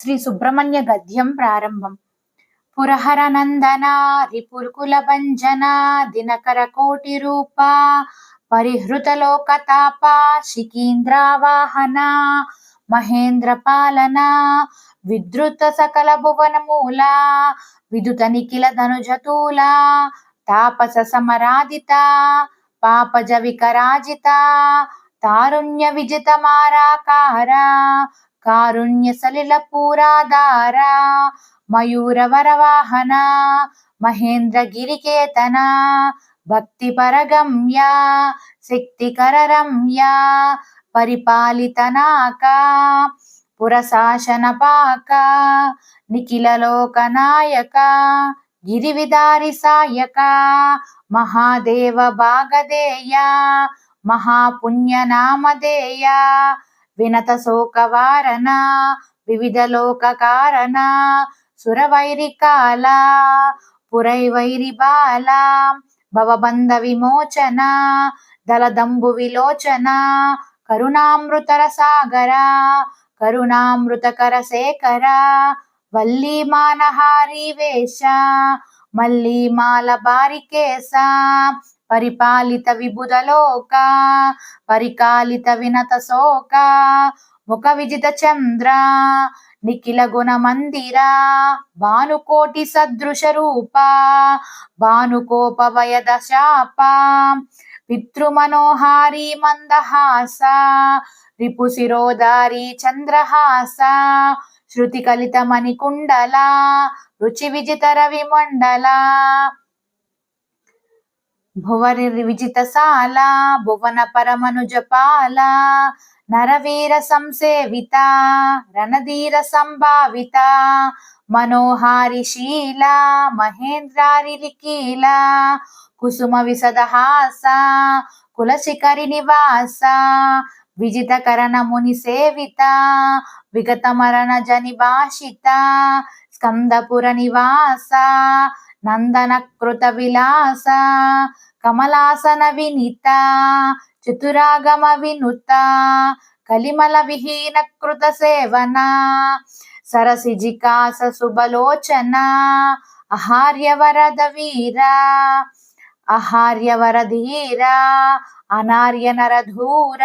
శ్రీ సుబ్రహ్మణ్య గద్యం ప్రారంభం. పురహర నందన రిపుకుల భంజన దినకర కోటి రూప పరిహృత లోకతాప శిఖీంద్రావాహన మహేంద్ర పాలన విద్రుత సకల భువన మూల విదుత నిఖిల ధనుజతూల తాపస సమరాధిత పాపజ వికరాజిత తారుణ్య విజిత మారాకార కారుణ్య సలిల పూరాధార మయూర వరవాహన మహేంద్ర గిరికేతన భక్తి పరగమ్య శక్తికర రమ్య పరిపాలిత నాక పురశాసన పాక నిఖిల లోకనాయక గిరివిదారి సాయక మహాదేవ భాగదేయ మహాపుణ్య నామధేయ వినత శోకవారణ వివిధ లోక కారణ సురవైరి కాల పురైవైరి బాల భవబంధ విమోచన దళదంబు విలోచన కరుణామృతర సాగర కరుణామృతకర శేఖర వల్లీ మానహారి వేష మల్లీ మాల బారికేశ పరిపాలిత విబుధ లోక పరికాలిత వినత శోక ముఖ విజిత చంద్ర నిఖిల గుణ మందిర భానుకోటి సదృశ రూప భానుకోప వయద శాప పితృమనోహారి మందహాస రిపు శిరోధారి చంద్రహాస శృతి కలిత మణికుండల రుచి విజిత రవి మండల భువరి విజితశాల భువన పరమనుజపాల నరవీర సంసేవిత రణధీర సంభావిత మనోహారి శీల మహేంద్రారి లిఖీల కుసుమ విశదహాస కులశిఖరి నివాస విజిత కరణ ముని సేవిత విగత మరణ జని భాషిత స్కందపుర నివాస నందనకృత విలాస కమలాసన వినిత చతురాగమ వినుత కలిమల విహీన కృత సేవన సరసిజికాస శుభలోచన అహార్య వరద వీర అహార్య వరధీర అనార్య నరధూర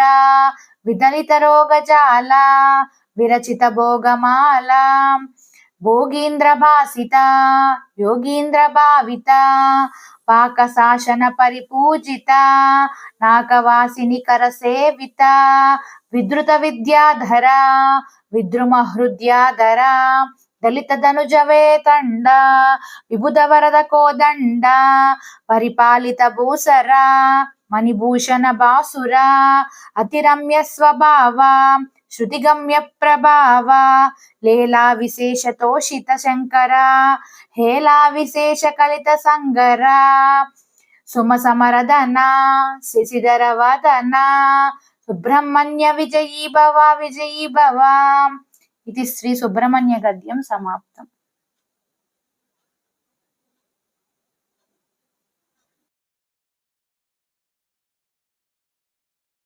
విదలిత రోగజాల విరచిత భోగమాల భోగీంద్ర భాసిత యోగీంద్ర భావిత పాక శాసన పరిపూజిత నాకవాసిని కర సేవిత విద్రుత విద్యాధర విద్రుమ హృద్యాధర దళిత ధనుజ వేతండ విబుధ వరద కోదండ పరిపాలిత భూసర మణిభూషణ బాసుర అతిరమ్య స్వభావ శృతిగమ్య ప్రభావ లీలా విశేష తోషిత శంకర హేలా విశేష కలిత సంగర సుమ సమరదన శశిధర వదన సుబ్రహ్మణ్య విజయీ భవ విజయీ భవ. ఇది శ్రీ సుబ్రహ్మణ్య గద్యం సమాప్తం.